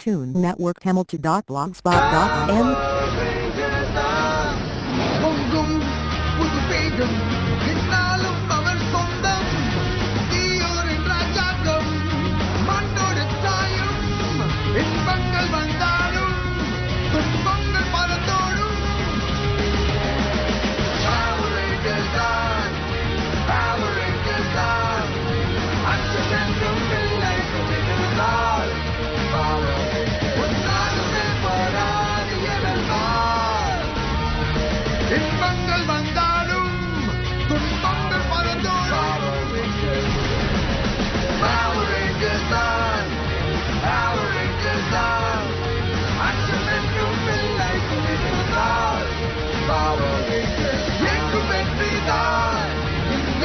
Tune Network Hamilton.blogspot.in பொங்கும் புது வேகம் என்னாலும் அவன் சொந்தம் தீயோரின் ராஜாங்கம் மண்ணோடு சாயும் இன்பங்கள் வந்தாலும் துன்பங்கள் பறந்தோடும் அச்சமென்றும் இல்லை இருந்தால் இன்பங்கள் வந்தாலும் துன்பங்கள் பறந்தோடும் அச்சமென்றும் இல்லை இருந்தால் எங்கும் வெற்றிதான்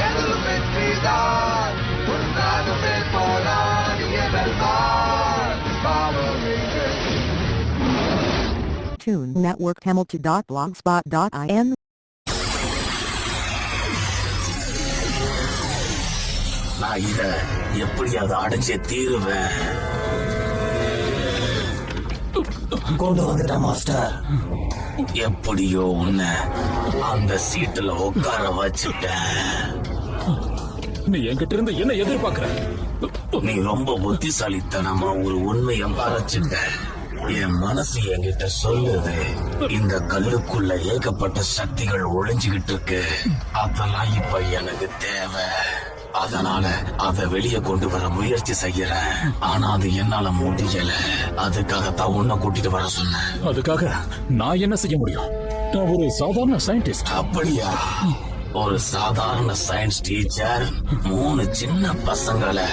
எதிலும் வெற்றிதான் உன்னாலுமே போராடிய Tune Network Hamilton.blogspot.in நான் இத எப்படியாவது அடைஞ்சே தீருவேன். கொண்டு வந்துட்டேன் மாஸ்டர். எப்படியோ உன்னை அந்த சீட்டுல உட்கார வச்சுட்டேன். நீ என்கிட்ட இருந்து என்ன எதிர்பார்க்கிற? நீ ரொம்ப புத்திசாலித்தனமா ஒரு உண்மையை மறைச்சிட்ட. என் மனசு என்கிட்ட சொல்லுது, இந்த கல்லுக்குள்ள ஏகப்பட்ட சக்திகள் ஒளிஞ்சுகிட்டு இருக்கு. அதெல்லாம் இப்ப எனக்கு தேவை. அதனால அதை வெளியே கொண்டு வர முயற்சி செய்யறேன். ஆனா அது என்னால முடியல. அதுக்காகத்தான் உன்னை கூட்டிட்டு வர சொன்னேன். அதுக்காக நான் என்ன செய்ய முடியும்? நான் ஒரு சாதாரண சயின்டிஸ்ட். அப்படியா? ஒரு சாதாரண சயின்ஸ் டீச்சர் 3 சின்ன பசங்களை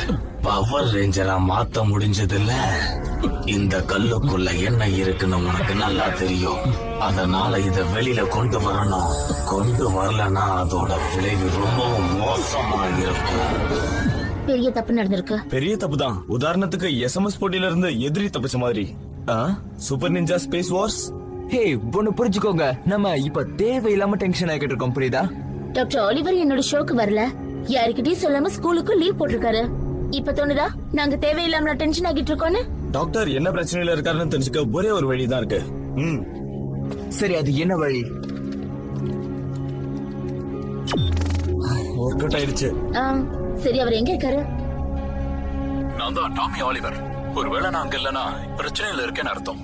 பவர் ரேஞ்சரா மாத்த முடிஞ்சதில்ல. இந்த கல்லுக்குள்ள என்ன இருக்குன்னு உனக்கு நல்லா தெரியும். அதனால இத வெளியில கொண்டு வரணும். கொண்டு வரலன்னா அதோட விளைவு ரொம்பவும் மோசமா இருக்கும். பெரிய தப்பு நடந்திருக்கு. பெரிய தப்பு தான். உதாரணத்துக்கு SMS போட்டியில இருந்து எதிரி தப்பிச்ச மாதிரி. Super ninja space wars. Hey, ஒன்னு புரிஞ்சுக்கோங்க. நம்ம இப்ப தேவையில்லாம டென்ஷன் ஆகிட்டு இருக்கோம், புரியுதா? டாக்டர் ஆலிவர் என்னோட ஷோக்கு வரல. யாருக்கிட்டயும் சொல்லாம ஸ்கூலுக்கு லீவ் போட்டிருக்காரு. இப்ப தோணுதா நாங்க தேவையில்லாம டென்ஷன் ஆகிட்டு இருக்கோம்னு? டாக்டர் என்ன பிரச்சனையில இருக்காருன்னு தெரிஞ்சுக்க ஒரே ஒரு வழிதான் இருக்கு. சரி, அது என்ன வழி? ஒர்க் அவுட் ஆயிடுச்சு. சரி, அவர் எங்க இருக்காரு? நான் தான் டாமி ஆலிவர். ஒருவேளை நான் அங்க இல்லனா பிரச்சனையில இருக்கேன்னு அர்த்தம்.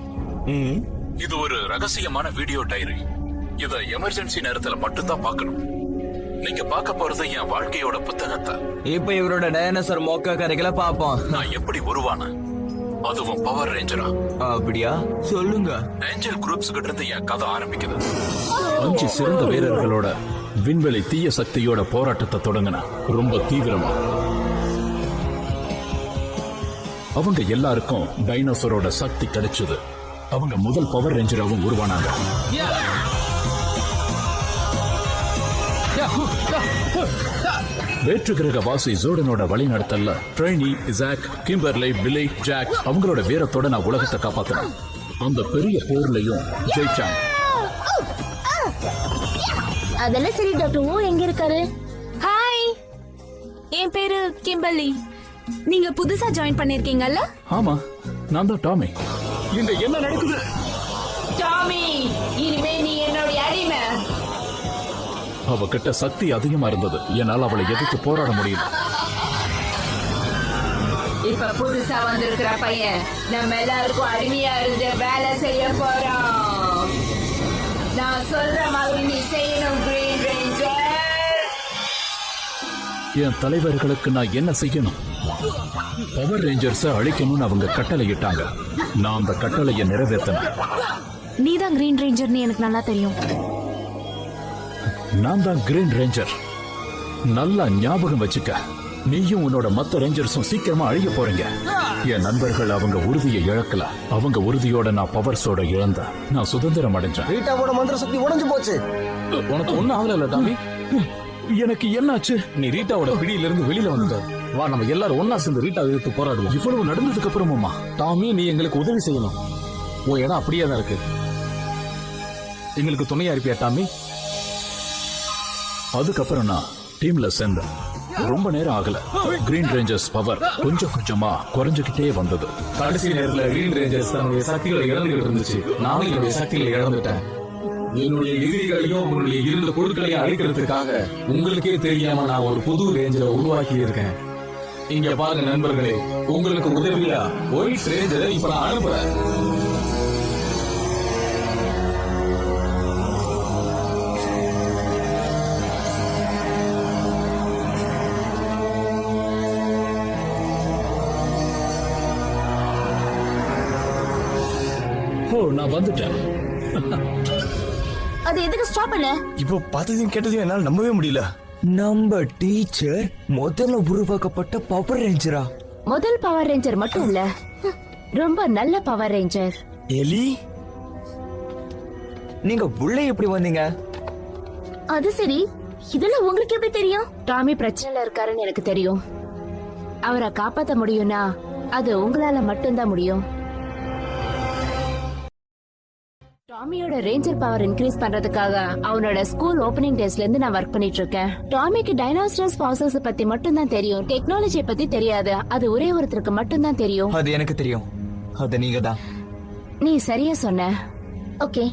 இது ஒரு ரகசியமான வீடியோ டைரி. இத எமர்ஜென்சி நேரத்துல மட்டும்தான் பார்க்கணும். நீங்க பார்க்க போறது என் வாழ்க்கையோட புத்தகத்தை. இப்ப இவரோட டைனோசர் மொக்க கதைகளை பாப்போம். நான் எப்படி உருவான, அதுவும் பவர் ரேஞ்சரா. அப்படியா? சொல்லுங்க. ஏஞ்சல் குரூப்ஸ் கிட்ட இருந்து என் கதை ஆரம்பிக்குது. 5 சிறந்த வீரர்களோட விண்வெளி தீய சக்தியோட போராட்டத்தை தொடங்கின. ரொம்ப தீவிரமா. அவங்க எல்லாருக்கும் டைனோசரோட சக்தி கிடைச்சது. அவங்க முதல் பவர் ரேஞ்சராவும் உருவானாங்க. வேற்று கிரக வாசி ஜோர்டனோட வழிநடத்தல்ல ட்ரெய்னி, இசாக், கிம்பர்லே, பில்லி, ஜாக் அவங்களோட வீரத்தோட நான் உலகத்தை காப்பாத்தினேன். அந்த பெரிய போர்லயும் ஜெயிச்சாங்க. அதெல்லாம் சரி, டாக்டர் ஓ எங்க இருக்காரு? ஹாய், என் பேரு கிம்பர்லி. நீங்க புதுசா ஜாயின் பண்ணிருக்கீங்கல்ல? ஆமா, நான் தான் டாமி. இங்க என்ன நடக்குது? டாமி, இனிமே நீ என்னோட அடிமை. அவகிட்ட சக்தி அதிகமா இருந்தது. என்னால அவளை எதிர்த்து போராட முடியல. இப்ப புதுசா வந்திருக்கிற பையன் நம்ம எல்லாருக்கும் அடிமையா இருந்து வேலை செய்ய போறோம். நான் சொல்ற மாதிரி நீ செய்யணும், கிரீன் ரேஞ்சர். என் தலைவர்களுக்கு நான் என்ன செய்யணும்? பவர் ரேஞ்சர்ஸ் அழிக்கணும்னு அவங்க கட்டளையிட்டாங்க. நான் அந்த கட்டளையை நிறைவேற்றினேன். நீதான் கிரீன் ரேஞ்சர்னு எனக்கு நல்லா தெரியும். நான் தான் கிரீன் ரேஞ்சர். நல்லா ஞாபகம் வச்சுக்க. நீயும் உன்னோட மத்த ரேஞ்சர்ஸும் சீக்கிரமா அழிய போறீங்க. என் நண்பர்கள் அவங்க உறுதியை இழக்கல. அவங்க உறுதியோட நான் பவர்ஸோட இழந்தேன். நான் சுதந்திரம் அடைஞ்சேன். ரீட்டாவோட மந்திர சக்தி உடைஞ்சு போச்சு. உனக்கு ஒண்ணும் ஆகல டாமி? எனக்கு என்னாச்சு? நீ ரீட்டாவோட பிடியில இருந்து வெளியில வந்துட்ட. வா, நம்ம எல்லாரும் ஒன்னா சேர்ந்து ரீட்டா எதிர்த்து போராடுவோம். இவ்வளவு நடந்ததுக்கு அப்புறமா டாமி, நீ எங்களுக்கு உதவி செய்யணும். உன் இடம் அப்படியே தான் இருக்கு. எங்களுக்கு துணையா இருப்பியா டாமி? அதுக்கப்புறம் நான் டீம்ல சேர்ந்தேன். ரொம்ப நேரம் ஆகல. கிரீன் ரேஞ்சர்ஸ் பவர் கொஞ்சம் கொஞ்சமா குறைஞ்சுக்கிட்டே வந்தது. கடைசி நேரத்துல கிரீன் ரேஞ்சர்ஸ் தன்னுடைய சக்திகளை இழந்துகிட்டு இருந்துச்சு. நானும் என்னுடைய சக்திகளை இழந்துட்டேன். என்னுடைய எதிரிகளையும் உங்களுடைய இருந்த பொருட்களையும் அழிக்கிறதுக்காக உங்களுக்கே தெரியாம நான் ஒரு புது ரேஞ்சரை உருவாக்கி இருக்கேன். இங்க பாருங்க நண்பர்களே, உங்களுக்கு உதவியா ஒயிட் ரேஞ்சரை இப்ப நான் அனுப்புறேன். நான் வந்துட்டேன். அது எதுக்கு ஸ்டாப் பண்ண? இப்போ பார்த்ததையும் கேட்டதையும் என்னால நம்பவே முடியல. நம்ம டீச்சர் முதல்ல உருவாக்கப்பட்ட பவர் ரேஞ்சரா? முதல் பவர் ரேஞ்சர் மட்டும் இல்ல, ரொம்ப நல்ல பவர் ரேஞ்சர். எலி, நீங்க உள்ள எப்படி வந்தீங்க? அது சரி, இதெல்லாம் உங்களுக்கு எப்படி தெரியும்? டாமி பிரச்சனைல இருக்காருன்னு எனக்கு தெரியும். அவரை காப்பாத்த முடியும்னா அது உங்களால மட்டும்தான் முடியும். டாமியோட ரேஞ்சர் பவர் இன்க்ரீஸ் பண்றதுக்காக அவனோட ஸ்கூல் ஓபனிங் டேஸ்ல இருந்து நான் ஒர்க் பண்ணிட்டு இருக்கேன். டாமிக்கு டைனோசரஸ் ஃபாசில்ஸ் பத்தி மட்டும் தான் தெரியும், டெக்னாலஜி பத்தி தெரியாது. அது ஒரே ஒருத்தருக்கு மட்டும் தான் தெரியும். அது எனக்கு தெரியும். அது நீங்க தான். நீ சரியா சொன்ன. ஓகே,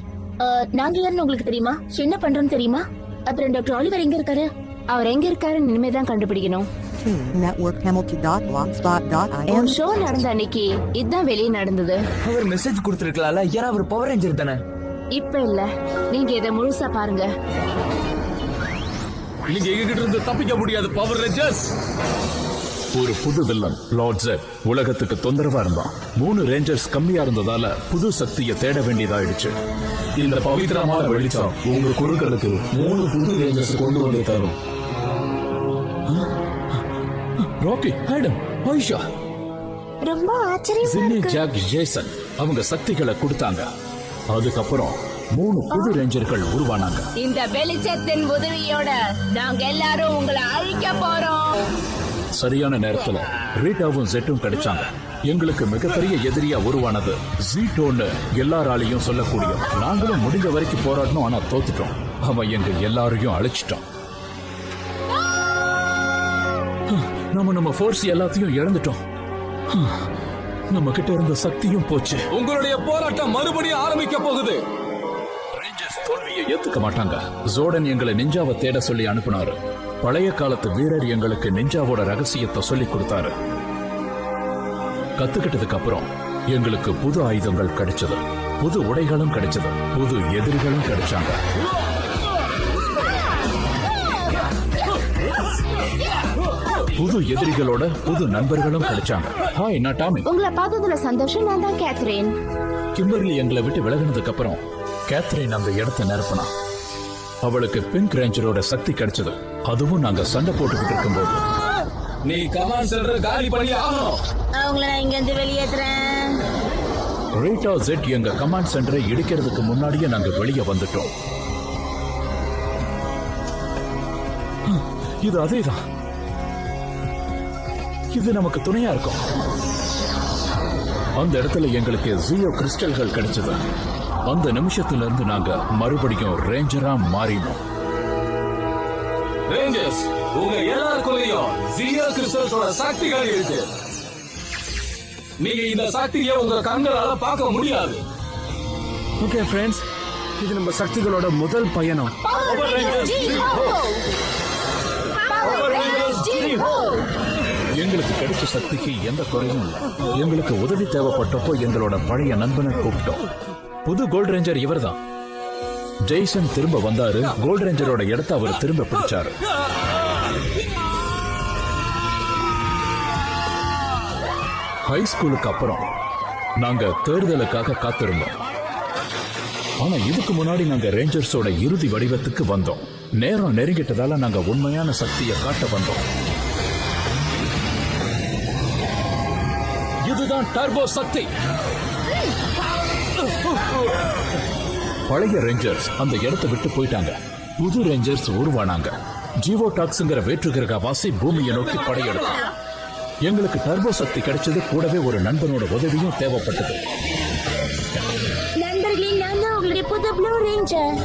நாங்க யாருன்னு உங்களுக்கு தெரியுமா? என்ன பண்றோம்னு தெரியுமா? அப்புறம் டாக்டர் ஆலிவர் எங்க இருக்காரு? அவர் எங்க இருக்காருன்னு இனிமே தான் கண்டுபிடிக்கணும். networkhamilton.blogspot.in ஷோ நடந்த அன்னைக்கு இதுதான் வெளியே நடந்தது. அவர் மெசேஜ் கொடுத்திருக்கலாம்ல, ஏன்னா அவர் பவர் ரேஞ்சர் தானே. இப்ப இல்ல, நீங்க இதை முழுசா பாருங்க. நீங்க எங்ககிட்ட இருந்து தப்பிக்க முடியாது பவர் ரேஞ்சர்ஸ். ஒரு புது வில்லன் லார்ட் ஜெட் உலகத்துக்கு தொந்தரவா இருந்தான். 3 ரேஞ்சர்ஸ் கம்மியா இருந்ததால புது சக்தியை தேட வேண்டியதாயிடுச்சு. இந்த பவித்திரமான வெளிச்சம் உங்க குழுக்களுக்கு 3 புது ரேஞ்சர்ஸ் கொண்டு வந்து தரும். ராக்கி, ஆடம், ஆயிஷா, ரொம்ப ஆச்சரியமா ஜிம்மி, இருக்கு. ஜாக், ஜேசன் அவங்க சக்திகளை கொடுத்தாங்க. அதுக்கப்புறம் 3 புது ரேஞ்சர்கள் உருவானாங்க. இந்த வெளிச்சத்தின் உதவியோட நாங்க எல்லாரும் உங்களை அழிக்க போறோம். சரியான நேரத்துல ரீட்டாவும் ஜெட்டும் கிடைச்சாங்க. எங்களுக்கு மிகப்பெரிய எதிரியா உருவானது ஜீட்டோன்னு எல்லாராலையும் சொல்லக்கூடிய. நாங்களும் முடிஞ்ச வரைக்கும் போராடணும், ஆனா தோத்துட்டோம். அவன் எங்க எல்லாரையும் அழிச்சிட்டான். நம்ம ஃபோர்ஸ் எல்லாத்தையும் இழந்துட்டோம். நம்ம கிட்ட இருந்த சக்தியும் போச்சு. உங்களுடைய போராட்டம் மறுபடியும் ஆரம்பிக்க போகுது. ரேஞ்சர்ஸ் தோல்வியை ஏத்துக்க மாட்டாங்க. ஜோர்டன் எங்களை நிஞ்சாவை தேட சொல்லி அனுப்புனாரு. பழைய காலத்து வீரர் எங்களுக்கு நிஞ்சாவோட ரகசியத்தை சொல்லி கொடுத்தாரு. கத்துக்கிட்டதுக்கு அப்புறம் எங்களுக்கு புது ஆயுதங்கள் கிடைச்சது, புது உடைகளும் கிடைச்சது, புது எதிரிகளும் கிடைச்சாங்க. புது எதிரிகளோட புது நண்பர்களும் கிடைச்சாங்க. ஹாய், நான் டாமி. உங்களை பார்த்ததுல சந்தோஷம். நான் தான் கேத்ரின். கிம்பர்லி எங்களை விட்டு விலகினதுக்கு அப்புறம் கேத்ரின் அந்த இடத்தை நிரப்பினா. அவளுக்கு பிங்க் ரேஞ்சரோட சக்தி கிடைச்சது. அதுவும் நாங்க சண்டை போட்டுக்கிட்டு இருக்கும்போது. நீ கமாண்ட் சென்டர் காலி பண்ணி ஆகணும். அவங்கள நான் இங்க இருந்து வெளியேத்துறேன். ரீட்டா ஜெட் எங்க கமாண்ட் சென்டரை இடிக்கிறதுக்கு முன்னாடியே நாங்க வெளியே வந்துட்டோம். இது அதேதான். இது நமக்கு துணையா இருக்கும். அந்த இடத்துல எங்களுக்கு ஜியோ கிறிஸ்டல்கள் கிடைச்சது. அந்த நிமிஷத்துல இருந்து நாங்க மறுபடியும் ரேஞ்சரா மாறினோம். ரேஞ்சர்ஸ், உங்க எல்லாருக்குள்ளேயும் ஜியோ கிறிஸ்டல்ஸோட சக்திகள் இருக்கு. நீங்க இந்த சக்தியை உங்க கண்களால பார்க்க முடியாது. ஓகே ஃப்ரெண்ட்ஸ், இது நம்ம சக்திகளோட முதல் பயணம். எங்களுக்கு கிடைச்ச சக்திக்கு எந்த குறையும் இல்லை. எங்களுக்கு உதவி தேவைப்பட்டப்போ எங்களோட பழைய நண்பனை கூப்பிட்டோம். புது கோல்ட் ரேஞ்சர் இவர்தான். ஜெய்சன் திரும்ப வந்தாரு. கோல்ட் ரேஞ்சரோட இடத்தை அவர் திரும்ப பிடிச்சாரு. ஹை ஸ்கூலுக்கு அப்புறம் நாங்க தேர்தலுக்காக காத்திருந்தோம். ஆனா இதுக்கு முன்னாடி நாங்க ரேஞ்சர்ஸோட இறுதி வடிவத்துக்கு வந்தோம். நேரம் நெருங்கிட்டதால நாங்க உண்மையான சக்தியை காட்ட வந்தோம். இதுதான் டர்போ சக்தி. பழைய ரேஞ்சர்ஸ் அந்த இடத்தை விட்டு போயிட்டாங்க. புது ரேஞ்சர்ஸ் உருவானாங்க. ஜீவோடாக்ஸ்ங்கிற வேற்று கிரகவாசி பூமியை நோக்கி படையெடுத்தாங்க. எங்களுக்கு டர்போ சக்தி கிடைச்சது. கூடவே ஒரு நண்பனோட உதவியும் தேவைப்பட்டது. நண்பர்களே, நான் தான் உங்களுடைய புது ப்ளூ ரேஞ்சர்.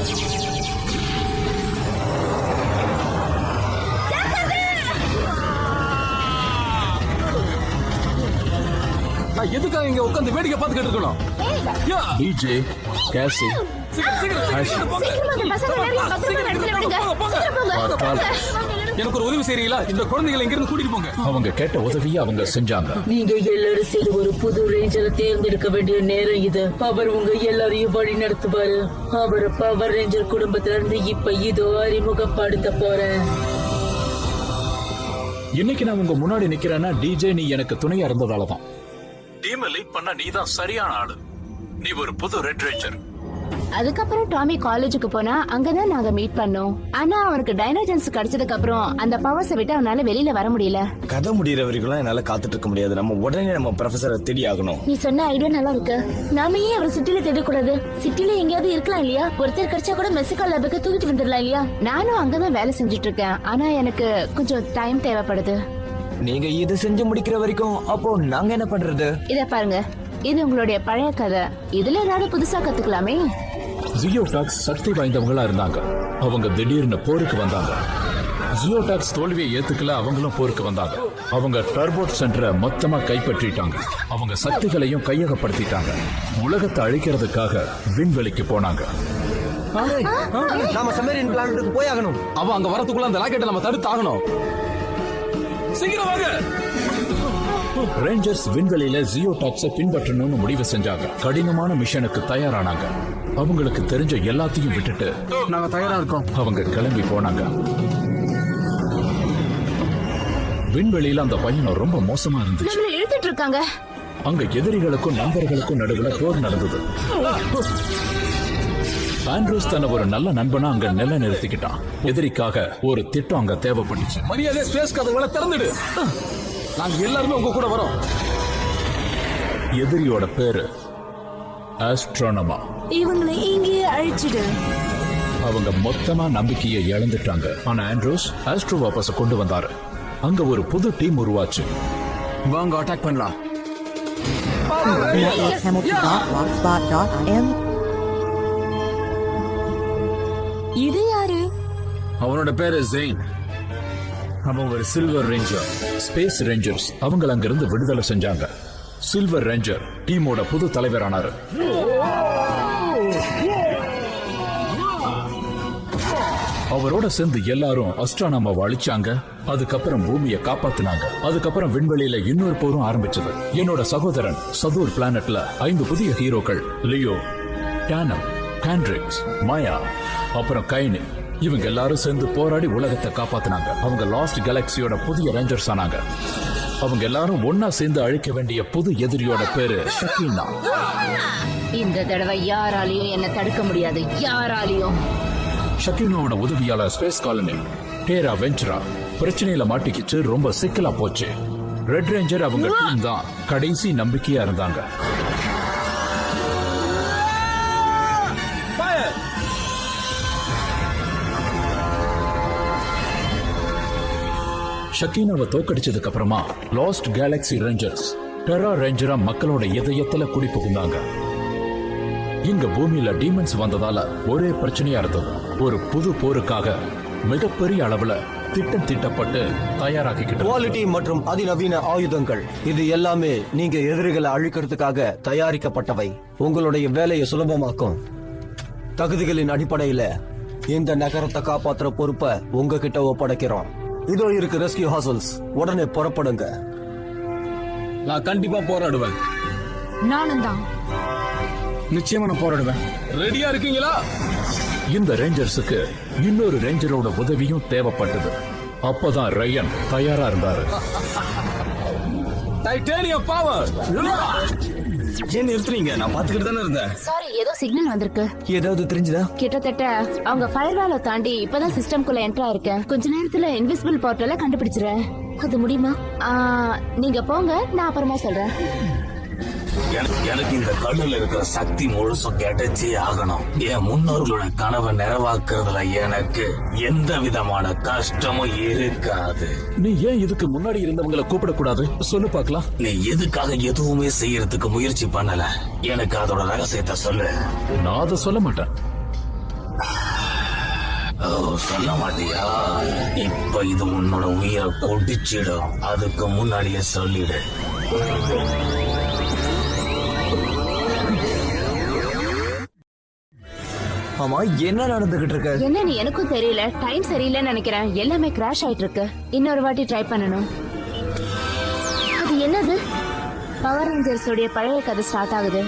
நான் எதுக்காக இங்க உட்கார்ந்து வேடிக்கை பார்த்துக்கிட்டு இருக்கணும்? டிஜே, கேசி, எனக்கு ஒரு உதவி செய்றீங்களா? இந்த குழந்தைகளை இங்க இருந்து கூட்டிட்டு போங்க. அவங்க கேட்ட உதவியை அவங்க செஞ்சாங்க. நீங்க எல்லாரும் சேர்ந்து ஒரு புது ரேஞ்சரை தேர்ந்தெடுக்க வேண்டிய நேரம் இது. அவர் உங்க எல்லாரையும் வழி நடத்துவாரு. அவர் பவர் ரேஞ்சர் குடும்பத்துல இருந்து இப்ப இதோ அறிமுகப்படுத்த போறேன். இன்னைக்கு நான் உங்க முன்னாடி நிக்கிறேன்னா டிஜே நீ எனக்கு துணையா இருந்ததாலதான். டீமை லீட் பண்ண நீ தான் சரியான ஆளு. நீ ஒரு புது ரெட் ரேஞ்சர். அதுக்கப்புறம் டாமி காலேஜுக்கு போனா அங்கதான் நாங்க மீட் பண்ணோம். ஆனா அவனுக்கு டைனோஜென்ஸ் கிடைச்சதுக்கு அப்புறம் அந்த பவர்ஸை விட்டு அவனால வெளியில வர முடியல. கதை முடியற வரைக்கும் என்னால காத்துட்டு இருக்க முடியாது. நம்ம உடனே நம்ம ப்ரொஃபசரை தேடி ஆகணும். நீ சொன்ன ஐடியா நல்லா இருக்கு. நாம ஏன் அவர் சிட்டில தேடக்கூடாது? சிட்டில எங்கேயாவது இருக்கலாம் இல்லையா? ஒருத்தர் கிடைச்சா கூட மெக்சிகோ லேபுக்கு தூக்கிட்டு வந்துடலாம் இல்லையா? நானும் அங்கதான் வேலை செஞ்சுட்டு இருக்கேன். ஆனா எனக்கு கொஞ்சம் டைம் தேவைப்படுது. நீங்க இது செஞ்சு முடிக்கிற வரைக்கும் அப்போ நாங்க என்ன பண்றது? இத பாருங்க, இது உங்களுடைய பழைய கதை. இதுல ஏதாவது புதுசா கத்துக்கலாமே. ஜியோடாக்ஸ் சக்தி வாய்ந்தவங்களா இருந்தாங்க. அவங்க திடீர்னு போருக்கு வந்தாங்க. ஜியோடாக்ஸ் தோல்வியை ஏத்துக்கல, அவங்களும் போருக்கு வந்தாங்க. அவங்க டர்போட் சென்டரை மொத்தமா கைப்பற்றிட்டாங்க. அவங்க சக்திகளையும் கையகப்படுத்திட்டாங்க. உலகத்தை அழிக்கிறதுக்காக விண்வெளிக்கு போனாங்க. நாம சமேரியன் பிளானட்டுக்கு போய் ஆகணும். அவன் அங்க வரதுக்குள்ள அந்த ராக்கெட்டை நம்ம தடுத்து ஆகணும். சீக்கிரம் வாங்க. ரேஞ்சர்ஸ் விண்வெளியில ஜியோடாக்ஸை பின்பற்றணும்னு முடிவு செஞ்சாங்க. கடினமான மிஷனுக்கு தயாரானாங்க. அவங்களுக்கு தெரிஞ்ச எல்லாத்தையும் விட்டுட்டு நாங்க தயாரா இருக்கோம். அவங்க கிளம்பி போனாங்க. விண்வெளியில அந்த பயணம் ரொம்ப மோசமா இருந்துச்சு. நம்மள இழுத்துட்டு இருக்காங்க. அங்க எதிரிகளுக்கும் நண்பர்களுக்கும் நடுவுல போர் நடந்தது. ஆண்ட்ரூஸ் தன்னை ஒரு நல்ல நண்பனா அங்க நிலை நிறுத்திக்கிட்டான். எதிரிக்காக ஒரு திட்டம் அங்க தேவைப்பட்டுச்சு. மரியாதை ஸ்பேஸ் கதவுகளை திறந்துடு. நாங்க எல்லாருமே உங்க கூட வரோம். எதிரியோட பேரு ஆஸ்ட்ரோனமா. இவங்களை இங்கேயே அழிச்சிடு. அவங்க மொத்தமா நம்பிக்கையை இழந்துட்டாங்க. ஆனா ஆண்ட்ரூஸ் ஆஸ்ட்ரோ வாபஸ் கொண்டு வந்தாரு. அங்க ஒரு புது டீம் உருவாச்சு. வாங்க அட்டாக் பண்ணலாம். networkhamilton.blogspot.in. இது யாரு? அவனோட பேரு ஜெயின். அவன் ஒரு சில்வர் ரேஞ்சர். ஸ்பேஸ் ரேஞ்சர்ஸ் அவங்கள அங்கிருந்து விடுதலை செஞ்சாங்க. சில்வர் ரேஞ்சர் டீமோட புது தலைவரானாரு. அவரோட சேர்ந்து எல்லாரும் அஸ்ட்ரானமாவை அழிச்சாங்க. அதுக்கப்புறம் பூமியை காப்பாத்தினாங்க. அதுக்கப்புறம் விண்வெளியில இன்னொரு போரும் ஆரம்பிச்சது. என்னோட சகோதரன் சதூர் பிளானட்ல 5 புதிய ஹீரோக்கள், லியோ, டானம், காண்ட்ரிக்ஸ், மாயா, அப்புறம் கைனி, இவங்க எல்லாரும் சேர்ந்து போராடி உலகத்தை காப்பாத்தினாங்க. அவங்க லாஸ்ட் கேலக்சியோட புதிய ரேஞ்சர்ஸ் ஆனாங்க. அவங்க எல்லாரும் ஒன்னா சேர்ந்து அழிக்க வேண்டிய புது எதிரியோட பேரு ஷக்கீனா. இந்த தடவை யாராலையும் என்ன தடுக்க முடியாது. யாராலையும். ஷக்கீனாவோட உதவியால ஸ்பேஸ் காலனி டேரா வெஞ்சரா பிரச்சனையில மாட்டிக்கிச்சு. ரொம்ப சிக்கலா போச்சு. ரெட் ரேஞ்சர் அவங்க டீம் தான் கடைசி நம்பிக்கையா இருந்தாங்க. ஷக்கீனாவை தோக்கடிச்சதுக்கு அப்புறமா லாஸ்ட் கேலக்சி ரேஞ்சர்ஸ் டெரா ரேஞ்சரா மக்களோட இதயத்துல குடி புகுந்தாங்க. இங்க பூமியில டீமன்ஸ் வந்ததால ஒரே பிரச்சனையா இருந்தது. ஒரு புது போருக்காக மிகப்பெரிய அளவுல திட்டம் தீட்டப்பட்டு தயாராக்கிக்கிட்டு. குவாலிட்டி மற்றும் அதிநவீன ஆயுதங்கள், இது எல்லாமே நீங்க எதிரிகளை அழிக்கிறதுக்காக தயாரிக்கப்பட்டவை. உங்களுடைய வேலையை சுலபமாக்கும். தகுதிகளின் அடிப்படையில இந்த நகரத்தை காப்பாற்றுற பொறுப்பை உங்ககிட்ட ஒப்படைக்கிறோம். இதோ இருக்கு ரெஸ்கியூ ஹாசல்ஸ். உடனே புறப்படுங்க. நான் கண்டிப்பா போராடுவேன். நானும் தான். நிச்சயமா நான் போராடுவேன். ரெடியா இருக்கீங்களா? இந்த ரேஞ்சர்ஸுக்கு இன்னொரு ரேஞ்சரோட உதவியும் தேவைப்பட்டது. அப்பதான் ரயன் தயாரா இருந்தாரு. Titanium power. ஏன் நிறுத்துறீங்க? நான் பாத்துக்கிட்டு தானே இருந்தேன். சாரி, ஏதோ சிக்னல் வந்திருக்கு. ஏதாவது தெரிஞ்சுதா? கிட்டத்தட்ட அவங்க ஃபயர்வாலை தாண்டி இப்பதான் சிஸ்டம்குள்ள என்ட்ரா இருக்கேன். கொஞ்ச நேரத்துல இன்விசிபிள் போர்ட்டல கண்டுபிடிச்சிடுறேன். அது முடியுமா? நீங்க போங்க, நான் அப்புறமா சொல்றேன். எனக்கு இந்த கல்லுல இருக்கிற சக்தி முழுசும் கிடைச்சே ஆகணும். என் முன்னோர்களோட கனவை நிறைவாக்குறதுல எனக்கு எந்த விதமான கஷ்டமும் இருக்காது. நீ ஏன் இதுக்கு முன்னாடி இருந்தவங்களை கூப்பிடக்கூடாது? சொல்லு பாக்கலாம். நீ எதுக்காக எதுவுமே செய்யறதுக்கு முயற்சி பண்ணல? எனக்கு அதோட ரகசியத்தை சொல்லு. நான் அதை சொல்ல மாட்டேன். சொல்ல மாட்டியா? இப்ப இது உன்னோட உயிரை கொடிச்சிடும். அதுக்கு முன்னாடியே சொல்லிடு. ஆமா, என்ன நடந்துகிட்டு இருக்கு? என்னன்னு எனக்கும் தெரியல. டைம் சரியில்லைன்னு நினைக்கிறேன். எல்லாமே கிராஷ் ஆயிட்டு இருக்கு. இன்னொரு வாட்டி ட்ரை பண்ணணும். அது என்னது? பவர் ரேஞ்சர்ஸ் உடைய பழைய கதை ஸ்டார்ட் ஆகுது.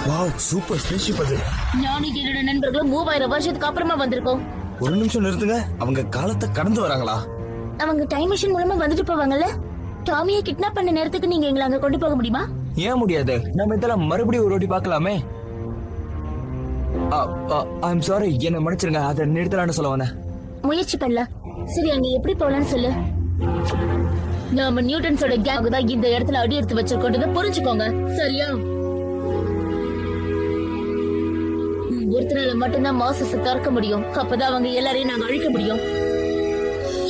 வாவ், சூப்பர் ஸ்பேஸ்ஷிப் அது. நானும் என்னோட நண்பர்களும் 3000 வருஷத்துக்கு அப்புறமா வந்திருக்கோம். ஒரு நிமிஷம் நிறுத்துங்க. அவங்க காலத்தை கடந்து வராங்களா? அவங்க டைம் மிஷின் மூலமா வந்துட்டு போவாங்கல்ல? டாமியை கிட்னாப் பண்ண நேரத்துக்கு நீங்க எங்களை அங்க கொண்டு போக முடியுமா? ஏன் முடியாது? நம்ம இதெல்லாம் மறுபடியும் ஒரு வாட்டி பார்க்கலாமே. ஐம் சாரி, என்ன மன்னிச்சிருங்க. அதை நிறுத்தலான்னு சொல்ல வந்தேன். முயற்சி பண்ணல. சரி, அங்க எப்படி போலான்னு சொல்லு. நாம நியூட்டன்ஸோட கேங் தான் இந்த இடத்துல அடி எடுத்து வச்சிருக்கோன்றத புரிஞ்சுக்கோங்க, சரியா? ஒருத்தனால மட்டும்தான் மாசத்தை திறக்க முடியும். அப்பதான் அவங்க எல்லாரையும் நாங்க அழிக்க முடியும்.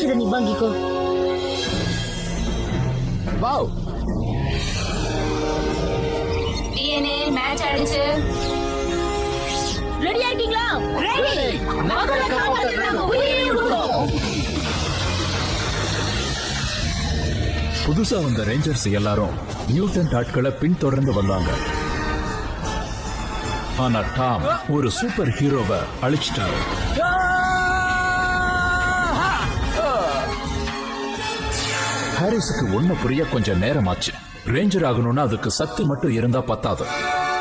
இத நீ வாங்கிக்கோ. வாவ், டிஎன்ஏ மேட்ச் ஆயிடுச்சு. ரெடி ஆயிட்டீங்களா? ரெடி. புதுசா வந்த ரேஞ்சர்ஸ் எல்லாரும் நியூட்டன் ஆட்களை பின்தொடர்ந்து வந்தாங்க. ஆனா டாம் ஒரு சூப்பர் ஹீரோவை அழிச்சிட்டாரு. ஹாரிஸுக்கு ஒண்ணு புரிய கொஞ்சம் நேரமாச்சு. ரேஞ்சர் ஆகணும்னா அதுக்கு சக்தி மட்டும் இருந்தா பத்தாது.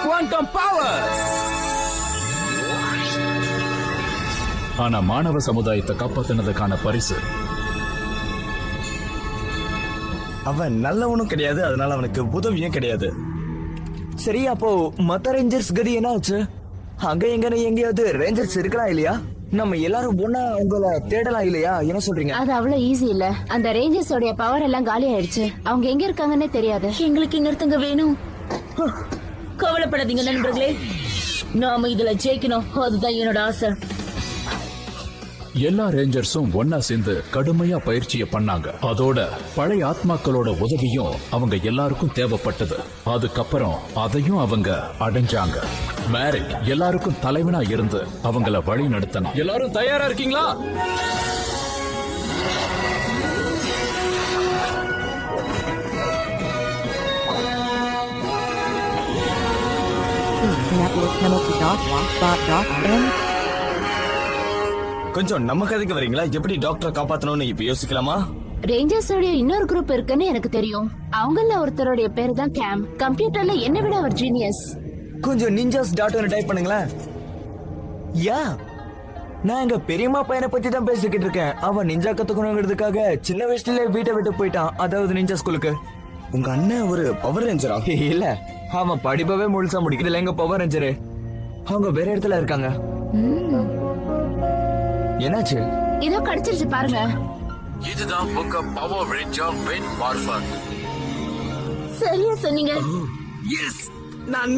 Quantum power. ஆனா மாணவ சமுதாயத்தை காப்பாத்தினதுக்கான பரிசு அவன் நல்லவனும் கிடையாது, அதனால அவனுக்கு உதவியும் கிடையாது. சரி, அப்போ மத்த ரேஞ்சர்ஸ் கதி என்ன ஆச்சு? அங்க எங்கேயாவது ரேஞ்சர்ஸ் இருக்கலாம் இல்லையா? நம்ம எல்லாரும் ஒண்ணா உங்களை தேடலாம் இல்லையா? என்ன சொல்றீங்க? அது அவ்வளவு ஈஸி இல்ல. அந்த ரேஞ்சர்ஸோட பவர் எல்லாம் காலி ஆயிடுச்சு. அவங்க எங்க இருக்காங்கன்னே தெரியாது. எங்களுக்கு இன்னொருத்தங்க வேணும். கவலைப்படாதீங்க நண்பர்களே, நாம இதுல ஜெயிக்கணும். அதுதான் என்னோட ஆசை. எல்லா ரேஞ்சர்ஸும் ஒன்னா சேர்ந்து கடுமையா பயிற்சியை பண்ணாங்க. அதோட பழைய ஆத்மாக்களோட உதவியும் அவங்க எல்லாருக்கும் தேவைப்பட்டது. அதுக்கப்புறம் அதையும் அவங்க அடைஞ்சாங்க. மேரிக் எல்லாருக்கும் தலைவனா இருந்து அவங்கள வழி நடத்தினான். எல்லாரும் தயாரா இருக்கீங்களா? networkpenalty.blogspot.in. கொஞ்சம் நம்ம கதைக்கு வரீங்களா? எப்படி டாக்டரை காப்பாத்தணும்னு இப்ப யோசிக்கலாமா? ரேஞ்சர்ஸோட இன்னொரு குரூப் இருக்குன்னு எனக்கு தெரியும். அவங்கள ஒருத்தருடைய பேரு தான் கேம். கம்ப்யூட்டர்ல என்ன விட அவர் ஜீனியஸ். கொஞ்சம் நிஞ்சாஸ் டாட்னு டைப் பண்ணுங்களேன். யா, நான் எங்க பெரியம்மா பையனை பத்தி தான் பேசிக்கிட்டு இருக்கேன். அவன் நிஞ்சா கத்துக்கணுங்கிறதுக்காக சின்ன வயசுல வீட்டை விட்டு போயிட்டான். அதாவது நிஞ்சா ஸ்கூலுக்கு. உங்க அண்ணன் ஒரு பவர் ரேஞ்சரா? இல்ல, அவன் படிப்பவே முழுசா முடிக்கிறதுல எங்க பவர் ரேஞ்சரு. அவங்க வேற இடத்துல இருக்காங்க. என்னாச்சு? இதோ கிடைச்சிருச்சு பாருங்க. இதுதான் book power ranger when warfare. சரியா சொன்னீங்க. எஸ், நான்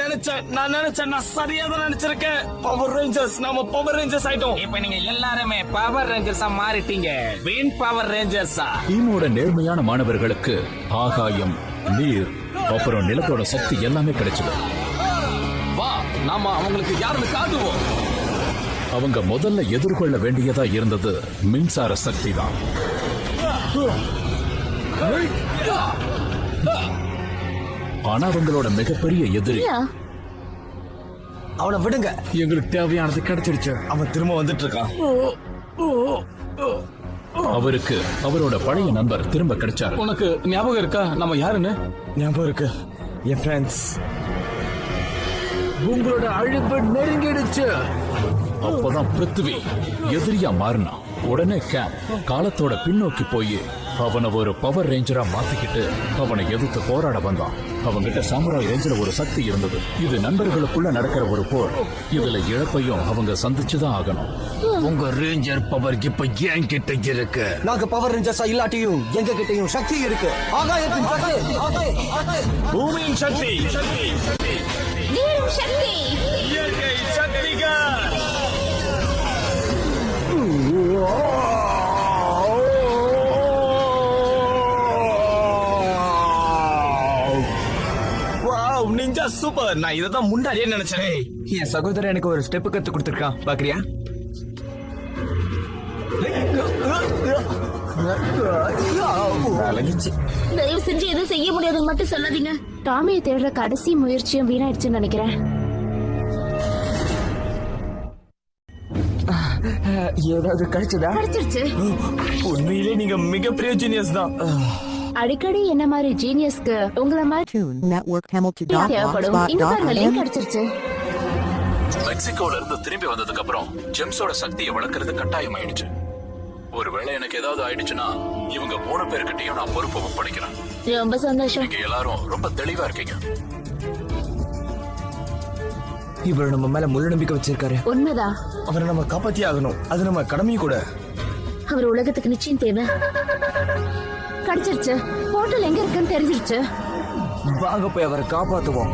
சரியா தான் நினைச்சிருக்கேன். பவர் ரேஞ்சர்ஸ், நாம பவர் ரேஞ்சர்ஸ் ஆயிட்டோம். இப்ப நீங்க எல்லாருமே பவர் ரேஞ்சர்ஸா மாறிட்டீங்க. வின் பவர் ரேஞ்சர்ஸா. டீமோட நேர்மையான மாணவர்களுக்கு ஆகாயம், நீர், அப்புறம் நிலத்தோட சக்தி எல்லாமே கிடைச்சது. வா, நாம அவங்களுக்கு யாருன்னு காட்டுவோம். அவங்க முதல்ல எதிர்கொள்ள வேண்டியதா இருந்தது மின்சார சக்தி தான். ஆனா அவங்களோட மிகப்பெரிய எதிரி. அவனை விடுங்க. எங்களுக்கு தேவையானது கிடைச்சிருச்சு. அவன் திரும்ப வந்துட்டு இருக்கான். அவருக்கு அவரோட பழைய நண்பர் திரும்ப கிடைச்சாரு. உனக்கு ஞாபகம் இருக்கா நம்ம யாருன்னு? ஞாபகம் இருக்கு, என் ஃப்ரெண்ட்ஸ். உங்களோட அழிவு நெருங்கிடுச்சு. அப்பதான் பிருத்வி எதிரியா மாறினான். உடனே கேம் காலத்தோட பின்னோக்கி போய் அவனை ஒரு பவர் ரேஞ்சரா மாத்திக்கிட்டு அவனை எதிர்த்து போராட வந்தான். அவங்கிட்ட சாமுராய் ரேஞ்சில ஒரு சக்தி இருந்தது. இது நண்பர்களுக்குள்ள நடக்கிற ஒரு போர். இதுல இழப்பையும் அவங்க சந்திச்சுதான் ஆகணும். உங்க ரேஞ்சர் பவர் இப்ப ஏன் கிட்ட இருக்கு? நாங்க பவர் ரேஞ்சர்ஸா இல்லாட்டியும் எங்க கிட்டயும் சக்தி இருக்கு. ஆகாயத்தின் சக்தி, பூமியின் சக்தி, நீரும் சக்தி, இயற்கை சக்திகள். Wow, ninja super. நான் இததான் முன்னாடியே நினைச்சேன். என் சகோதரன் எனக்கு ஒரு ஸ்டெப் கத்து கொடுத்திருக்கான், பாக்குறியா? தயவு செஞ்சு எதுவும் செய்ய முடியாதுன்னு மட்டும் சொல்லாதீங்க. டாமியை தேடுற கடைசி முயற்சியும் வீணாயிடுச்சுன்னு நினைக்கிறேன். ஏதாவது கிடைச்சதா? கிடைச்சிருச்சு. உண்மையிலே நீங்க மிகப்பெரிய ஜீனியஸ் தான். அடிக்கடி என்ன மாதிரி ஜீனியஸ்க்கு உங்கள மாதிரி Tune Network தேவைப்படும். இங்க பாருங்க, லிங்க் Hamilton.blogspot.in. கிடைச்சிருச்சு. மெக்சிகோல இருந்து திரும்பி வந்ததுக்கு அப்புறம் ஜெம்ஸோட சக்தியை வளர்க்கறது கட்டாயமாயிடுச்சு. ஒருவேளை எனக்கு ஏதாவது ஆயிடுச்சுன்னா இவங்க 3 பேர்கிட்டயும் நான் பொறுப்பை ஒப்படைக்கிறேன். ரொம்ப சந்தோஷம். நீங்க எல்லாரும் ரொம்ப தெளிவா இருக்கீங்க. இவர் நம்ம மேல முழு நம்பிக்கை வச்சிருக்காரு. உண்மைதான். அவரை நம்ம காப்பாத்தி ஆகணும். அது நம்ம கடமையும் கூட. அவர் உலகத்துக்கு நிச்சயம் தேவை. கிடைச்சிருச்சு. போர்ட்டல் எங்க இருக்குன்னு தெரிஞ்சிருச்சு. வாங்க போய் அவரை காப்பாத்துவோம்.